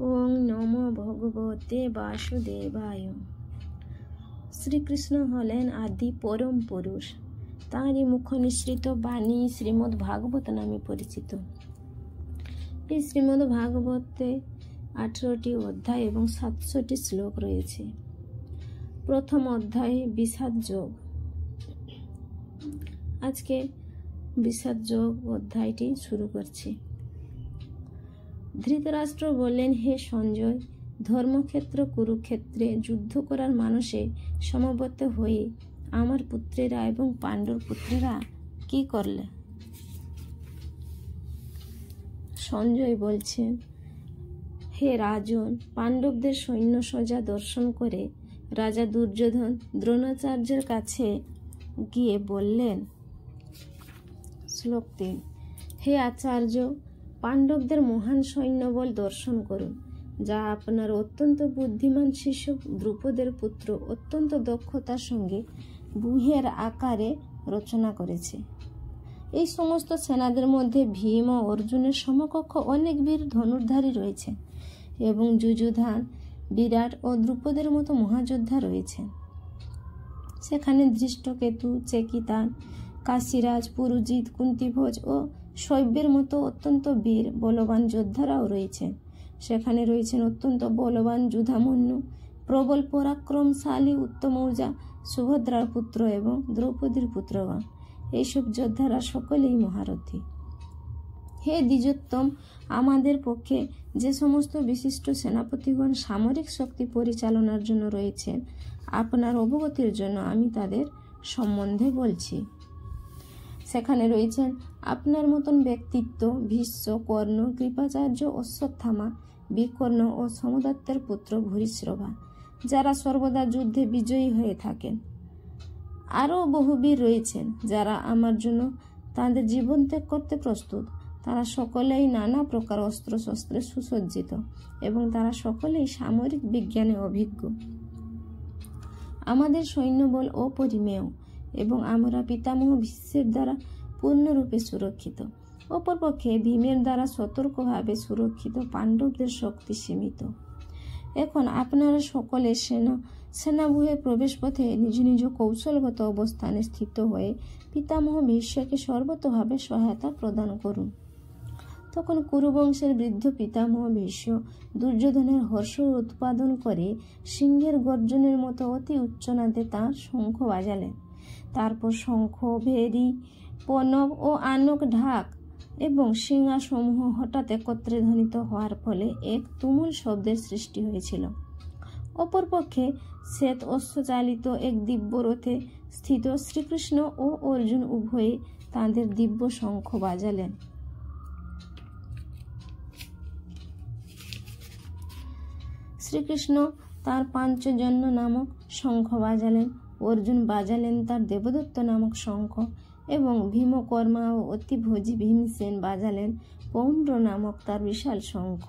ওং নমো ভগবতে বাসুদেবায়। শ্রীকৃষ্ণ হলেন আদি পরম পুরুষ। তাঁরই মুখ নিঃসৃত বাণী শ্রীমদ্ ভাগবত নামে পরিচিত। এই শ্রীমদ্ ভাগবতে 18টি অধ্যায় এবং 700টি শ্লোক রয়েছে। প্রথম অধ্যায়ে বিষাদ যোগ। আজকে বিষাদ যোগ অধ্যায়টি শুরু করছি। ধৃতরাষ্ট্র বললেন, হে সঞ্জয়, ধর্মক্ষেত্র কুরুক্ষেত্রে যুদ্ধ করার মানুষে সমবেত হয়ে আমার পুত্রেরা এবং পাণ্ডব পুত্রেরা কি করলে? সঞ্জয় বলছেন, হে রাজন, পাণ্ডবদের সৈন্য সজ্জা দর্শন করে রাজা দুর্যোধন দ্রোণাচার্যের কাছে গিয়ে বললেন, শ্লোক 3, হে আচার্য, পাণ্ডবদের মহান সৈন্যবল দর্শন করুন, যা আপনার অত্যন্ত বুদ্ধিমান শিষ্য দ্রুপদের পুত্র অত্যন্ত দক্ষতার সঙ্গে ব্যূহের আকারে রচনা করেছে। এই সমস্ত সেনাদের মধ্যে ভীম ও অর্জুনের সমকক্ষ অনেক বীর ধনুর্ধারী রয়েছে এবং যুযুধান, বিরাট ও দ্রুপদের মতো মহাযোদ্ধা রয়েছেন। সেখানে ধৃষ্টকেতু, চেকিতান, কাশীরাজ, পুরুজিৎ, কুন্তিভোজ ও শৈব্যের মতো অত্যন্ত বীর বলবান যোদ্ধারাও রয়েছেন। সেখানে রয়েছেন অত্যন্ত বলবান যুধামন্যু, প্রবল পরাক্রমশালী উত্তমৌজা, সুভদ্রার পুত্র এবং দ্রৌপদীর পুত্রগণ। এইসব যোদ্ধারা সকলেই মহারথী। হে দ্বিজোত্তম, আমাদের পক্ষে যে সমস্ত বিশিষ্ট সেনাপতিগণ সামরিক শক্তি পরিচালনার জন্য রয়েছেন, আপনার অবগতির জন্য আমি তাদের সম্বন্ধে বলছি। সেখানে রয়েছেন আপনার মতন ব্যক্তিত্ব ভীষ্ম, কর্ণ, কৃপাচার্য, অশ্বত্থামা, বিকর্ণ ও সমদত্তের পুত্র ভূরিশ্রবা, যারা সর্বদা যুদ্ধে বিজয়ী হয়ে থাকেন। আরও বহু বীর রয়েছেন যারা আমার জন্য তাদের জীবন ত্যাগ করতে প্রস্তুত। তারা সকলেই নানা প্রকার অস্ত্রশস্ত্রে সুসজ্জিত এবং তারা সকলেই সামরিক বিজ্ঞানে অভিজ্ঞ। আমাদের সৈন্যবল অপরিমেয় এবং আমরা পিতামহ ভীষ্মের দ্বারা পূর্ণরূপে সুরক্ষিত। অপরপক্ষে ভীমের দ্বারা সতর্কভাবে সুরক্ষিত পাণ্ডবদের শক্তি সীমিত। এখন আপনারা সকলে সেনাব্যূহের প্রবেশ পথে নিজ নিজ কৌশলগত অবস্থানে স্থিত হয়ে পিতামহ ভীষ্মকে সর্বতোভাবে সহায়তা প্রদান করুন। তখন কুরুবংশের বৃদ্ধ পিতামহ ভীষ্ম দুর্যোধনের হর্ষ উৎপাদন করে সিংহের গর্জনের মতো অতি উচ্চনাদে তাঁর শঙ্খ বাজালেন। তারপর শঙ্খ, ভেরি, পনব ও আনক ঢাক এবং সিংহাসমূহ হঠাৎ একত্রে ধ্বনিত হওয়ার ফলে এক তুমুল শব্দের সৃষ্টি হয়েছিল। অপরপক্ষে শ্বেত অশ্বচালিত এক দিব্য রথে স্থিত শ্রীকৃষ্ণ ও অর্জুন উভয়ে তাঁদের দিব্য শঙ্খ বাজালেন। শ্রীকৃষ্ণ তার পাঞ্চজন্য নামক শঙ্খ বাজালেন, অর্জুন বাজালেন তার দেবদত্ত নামক শঙ্খ এবং ভীমকর্মা ও অতিভোজী ভীমসেন বাজালেন পৌণ্ড্র নামক তার বিশাল শঙ্খ।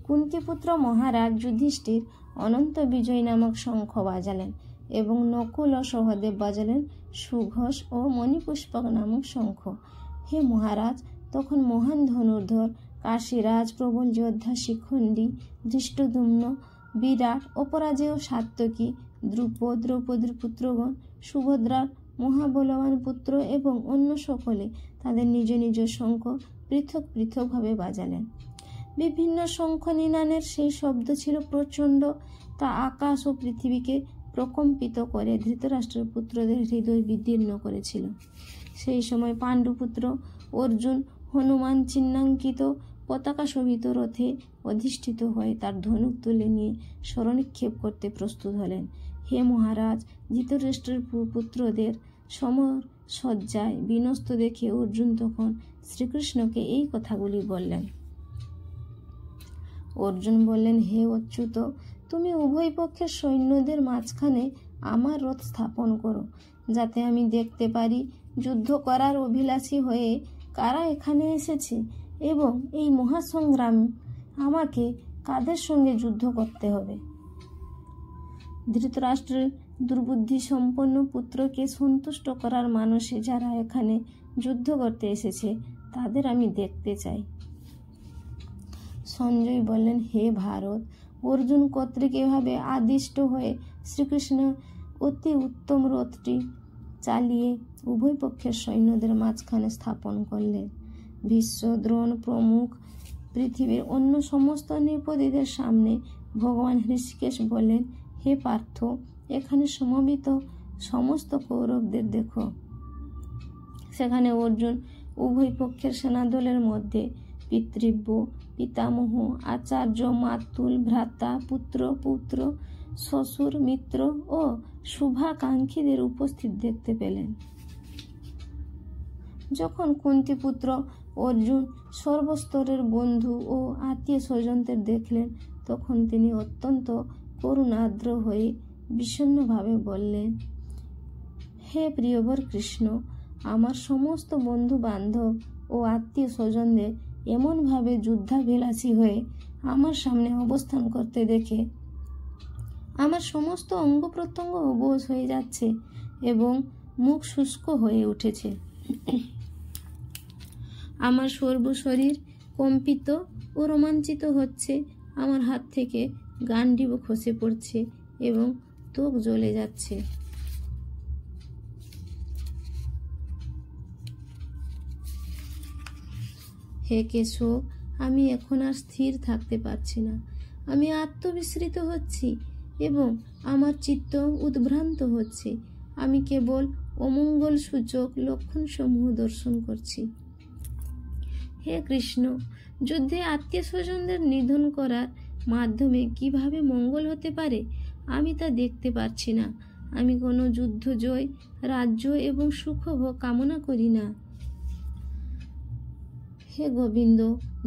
কুন্তিপুত্র মহারাজ যুধিষ্ঠির অনন্ত বিজয় নামক শঙ্খ বাজালেন এবং নকুল ও সহদেব বাজালেন সুঘোষ ও মণিপুষ্পক নামক শঙ্খ। হে মহারাজ, তখন মহান ধনুর্ধর কাশীরাজ, প্রবল যোদ্ধা শিখণ্ডী, ধৃষ্টদ্যুম্ন, বিরাট, অপরাজেয় সাত্যকী, দ্রুপদ, দ্রৌপদীর পুত্রগণ, সুভদ্রার মহাবলবান পুত্র এবং অন্য সকলে তাদের নিজ নিজ শঙ্খ পৃথক পৃথকভাবে বাজালেন। বিভিন্ন শঙ্খ নিনানের সেই শব্দ ছিল প্রচণ্ড। তা আকাশ ও পৃথিবীকে প্রকম্পিত করে ধৃতরাষ্ট্রের পুত্রদের হৃদয় বিদীর্ণ করেছিল। সেই সময় পাণ্ডুপুত্র অর্জুন হনুমান চিহ্নাঙ্কিত পতাকা শোভিত রথে অধিষ্ঠিত হয়ে তার ধনুক তুলে নিয়ে শরনিক্ষেপ করতে প্রস্তুত হলেন। হে মহারাজ, ধৃতরাষ্ট্রের পুত্রদের সমরসজ্জায় বিনস্ত দেখে অর্জুন তখন শ্রীকৃষ্ণকে এই কথাগুলি বললেন। অর্জুন বললেন, হে অচ্যুত, তুমি উভয় পক্ষের সৈন্যদের মাঝখানে আমার রথ স্থাপন করো, যাতে আমি দেখতে পারি যুদ্ধ করার অভিলাষী হয়ে কারা এখানে এসেছে এবং এই মহাসংগ্রাম আমাকে কাদের সঙ্গে যুদ্ধ করতে হবে। ধৃতরাষ্ট্রের দুর্বুদ্ধি সম্পন্ন পুত্রকে সন্তুষ্ট করার মানসে যারা এখানে যুদ্ধ করতে এসেছে তাদের আমি দেখতে চাই। সঞ্জয় বললেন, হে ভারত, অর্জুন কর্তৃক এভাবে আদিষ্ট হয়ে শ্রীকৃষ্ণ অতি উত্তম রথটি চালিয়ে উভয় পক্ষের সৈন্যদের মাঝখানে স্থাপন করলেন। ভীষ্ম, দ্রোণ প্রমুখ পৃথিবীর অন্য সমস্ত নৃপতিদের সামনে ভগবান হৃষিকেশ বললেন, হে পার্থ, এখানে সমবেত সমস্ত কৌরবদের দেখো। সেখানে অর্জুন উভয় পক্ষের সেনাদলের মধ্যে পিতৃব্য, পিতামহ, আচার্য, মাতুল, ভ্রাতা, পুত্র, পৌত্র, শ্বশুর, মিত্র ও শুভাকাঙ্ক্ষীদের উপস্থিত দেখতে পেলেন। যখন কুন্তিপুত্র অর্জুন সর্বস্তরের বন্ধু ও আত্মীয় স্বজনদের দেখলেন, তখন তিনি অত্যন্ত করুণার্দ্র হয়ে বিষণ্ণভাবে বললেন, হে প্রিয়বর কৃষ্ণ, আমার সমস্ত বন্ধু বান্ধব ও আত্মীয় স্বজনদের এমনভাবে যুদ্ধাভিলাষী হয়ে আমার সামনে অবস্থান করতে দেখে আমার সমস্ত অঙ্গ প্রত্যঙ্গ অবশ হয়ে যাচ্ছে এবং মুখ শুষ্ক হয়ে উঠেছে। আমার সর্বশরীর কম্পিত ও রোমাঞ্চিত হচ্ছে, আমার হাত থেকে গান্ডীব খসে পড়ছে এবং ত্বক জ্বলে যাচ্ছে। হে কেশব, আমি এখন আর স্থির থাকতে পারছি না। আমি আত্মবিস্মৃত হচ্ছি এবং আমার চিত্ত উদ্ভ্রান্ত হচ্ছে। আমি কেবল অমঙ্গল সূচক লক্ষণসমূহ দর্শন করছি। হে কৃষ্ণ, যুদ্ধে আত্মীয় স্বজনদের নিধন করার মাধ্যমে কিভাবে মঙ্গল হতে পারে আমি তা দেখতে পারছি না। আমি কোনো যুদ্ধ জয়, রাজ্য এবং সুখভোগ কামনা করি না। হে গোবিন্দ,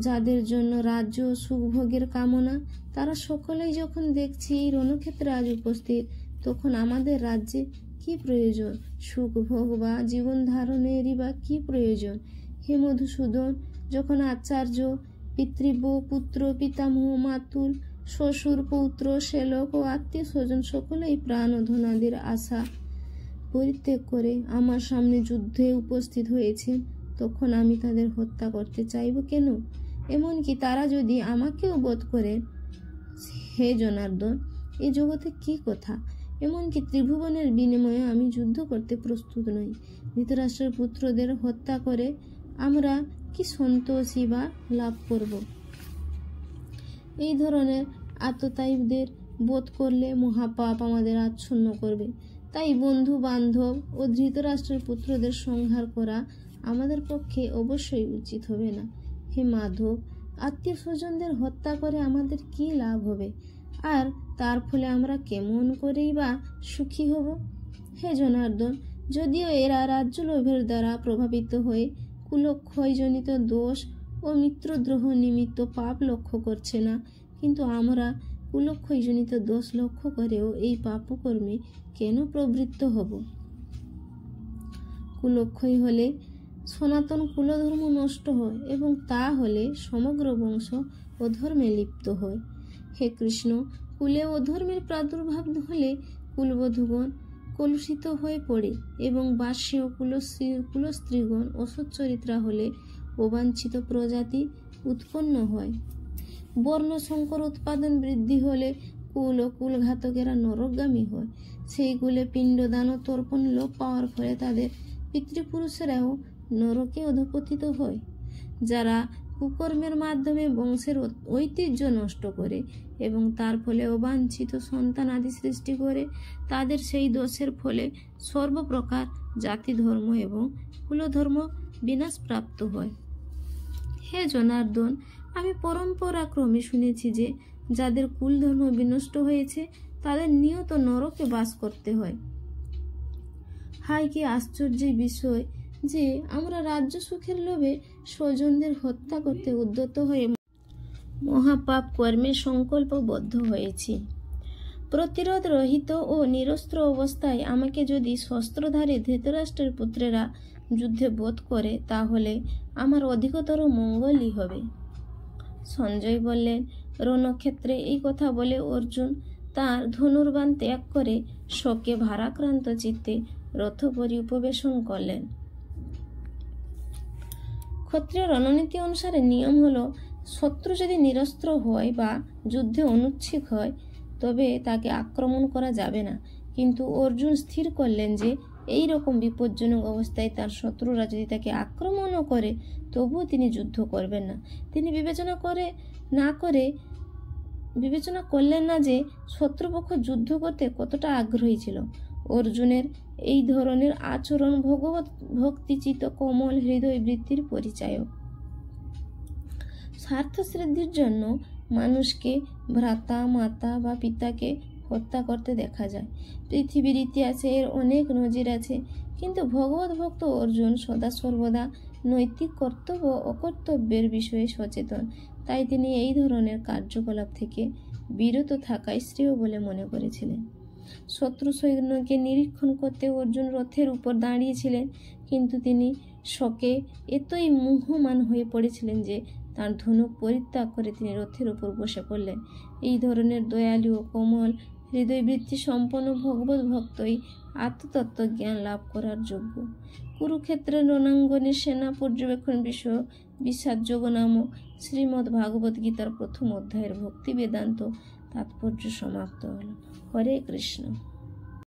যাদের জন্য রাজ্য ও সুখভোগের কামনা, তারা সকলেই যখন দেখছি এই রণক্ষেত্রে আজ উপস্থিত, তখন আমাদের রাজ্যে কি প্রয়োজন? সুখভোগ বা জীবন ধারণেরই বা কি প্রয়োজন? হে মধুসূদন, যখন আচার্য, পিতৃব্য, পুত্র, পিতামহ, মাতুল, শ্বশুর, পৌত্র, শ্যালক ও আত্মীয় স্বজন সকলেই প্রাণ ও ধনাদির আশা পরিত্যাগ করে আমার সামনে যুদ্ধে উপস্থিত হয়েছে, তখন আমি তাদের হত্যা করতে চাইব কেন? এমনকি তারা যদি আমাকেও বধ করে, হে জনার্দন, এ জগতে কি কথা? এমনকি ত্রিভুবনের বিনিময়ে আমি যুদ্ধ করতে প্রস্তুত নই। ধৃতরাষ্ট্রের পুত্রদের হত্যা করে আমরা কি সন্তোষী বা লাভ করব? এই ধরনের আততায়ীদের বধ করলে মহাপাপ আমাদের আচ্ছন্ন করবে। তাই বন্ধু বান্ধব ও ধৃতরাষ্ট্রের পুত্রদের সংহার করা আমাদের পক্ষে অবশ্যই উচিত হবে না। হে মাধব, আত্মীয় স্বজনদের হত্যা করে আমাদের কি লাভ হবে, আর তার ফলে আমরা কেমন করেই বা সুখী হব? হে জনার্দন, যদিও এরা রাজ্য লোভের দ্বারা প্রভাবিত হয়ে কুলক্ষয়জনিত দোষ ও মিত্রদ্রোহ নিমিত্ত পাপ লক্ষ্য করছে না, কিন্তু আমরা কুলক্ষয়জনিত দোষ লক্ষ্য করেও এই পাপকর্মে কেন প্রবৃত্ত হব? কুলক্ষয় হলে সনাতন কুলধর্ম নষ্ট হয় এবং তা হলে সমগ্র বংশ অধর্মে লিপ্ত হয়। হে কৃষ্ণ, কুলে অধর্মের প্রাদুর্ভাব হলে কুলবধূগণ কলুষিত হয়ে পড়ে এবং বাস্য কুলস্ত্রীগণ অসচ্চরিত্রা হলে অবাঞ্ছিত প্রজাতি উৎপন্ন হয়। বর্ণসংকর উৎপাদন বৃদ্ধি হলে কুল ও কুলঘাতকেরা নরকগামী হয়। সেই কুলে পিণ্ডদান ও তর্পণ লোপ পাওয়ার ফলে তাদের পিতৃপুরুষেরাও নরকে অধপতিত হয়। যারা কুকর্মের মাধ্যমে বংশের ঐতিহ্য নষ্ট করে এবং তার ফলে অবাঞ্ছিত সন্তান আদি সৃষ্টি করে, তাদের সেই দোষের ফলে সর্বপ্রকার জাতি ধর্ম এবং কুলধর্ম বিনাশপ্রাপ্ত হয়। হে জনার্দন, আমি পরম্পরাক্রমে শুনেছি যে যাদের কুলধর্ম বিনষ্ট হয়েছে তাদের নিয়ত নরকে বাস করতে হয়। হায় কি আশ্চর্যের বিষয় যে আমরা রাজ্য সুখের লোভে স্বজনদের হত্যা করতে উদ্যত হয়ে মহাপাপ কর্মে সংকল্পবদ্ধ হয়েছি। প্রতিরোধ রহিত ও নিরস্ত্র অবস্থায় আমাকে যদি শস্ত্রধারী ধৃতরাষ্ট্রের পুত্রেরা যুদ্ধে বধ করে, তাহলে আমার অধিকতর মঙ্গলই হবে। সঞ্জয় বললেন, রণক্ষেত্রে এই কথা বলে অর্জুন তাঁর ধনুর্বাণ ত্যাগ করে শোকে ভারাক্রান্ত চিত্তে রথ পরিবেশন করলেন। ক্ষত্রিয় রণনীতি অনুসারে নিয়ম হলো, শত্রু যদি নিরস্ত্র হয় বা যুদ্ধে অনুচ্ছিক হয় তবে তাকে আক্রমণ করা যাবে না। কিন্তু অর্জুন স্থির করলেন যে এই রকম বিপজ্জনক অবস্থায় তার শত্রুরা যদি তাকে আক্রমণও করে তবুও তিনি যুদ্ধ করবেন না। তিনি বিবেচনা করলেন না যে শত্রুপক্ষ যুদ্ধ করতে কতটা আগ্রহী ছিল। অর্জুনের এই ধরনের আচরণ ভগবত ভক্তিচিত কোমল হৃদয় বৃত্তির পরিচায়ক। স্বার্থসিদ্ধির জন্য মানুষকে ভ্রাতা, মাতা বা পিতাকে হত্যা করতে দেখা যায়। পৃথিবীর ইতিহাসে এর অনেক নজির আছে, কিন্তু ভগবত ভক্ত অর্জুন সদা সর্বদা নৈতিক কর্তব্য ও অকর্তব্যের বিষয়ে সচেতন। তাই তিনি এই ধরনের কার্যকলাপ থেকে বিরত থাকাই শ্রেয় বলে মনে করেছিলেন। শত্রু সৈন্যকে নিরীক্ষণ করতে অর্জুন রথের উপর দাঁড়িয়েছিলেন, কিন্তু তিনি শোকে এতই মুহ্যমান হয়ে পড়েছিলেন যে তার ধনুক পরিত্যাগ করে তিনি রথের উপর বসে পড়লেন। এই ধরনের দয়ালু ও কোমল হৃদয়বৃত্তি সম্পন্ন ভগবত ভক্তই আত্মতত্ত্ব জ্ঞান লাভ করার যোগ্য। কুরুক্ষেত্রের রণাঙ্গনে সেনা পর্যবেক্ষণ বিষয় বিষাদযোগ নামক শ্রীমদ্ ভাগবত গীতার প্রথম অধ্যায়ের ভক্তি বেদান্ত তাৎপর্য সমাপ্ত হল। হরে কৃষ্ণ।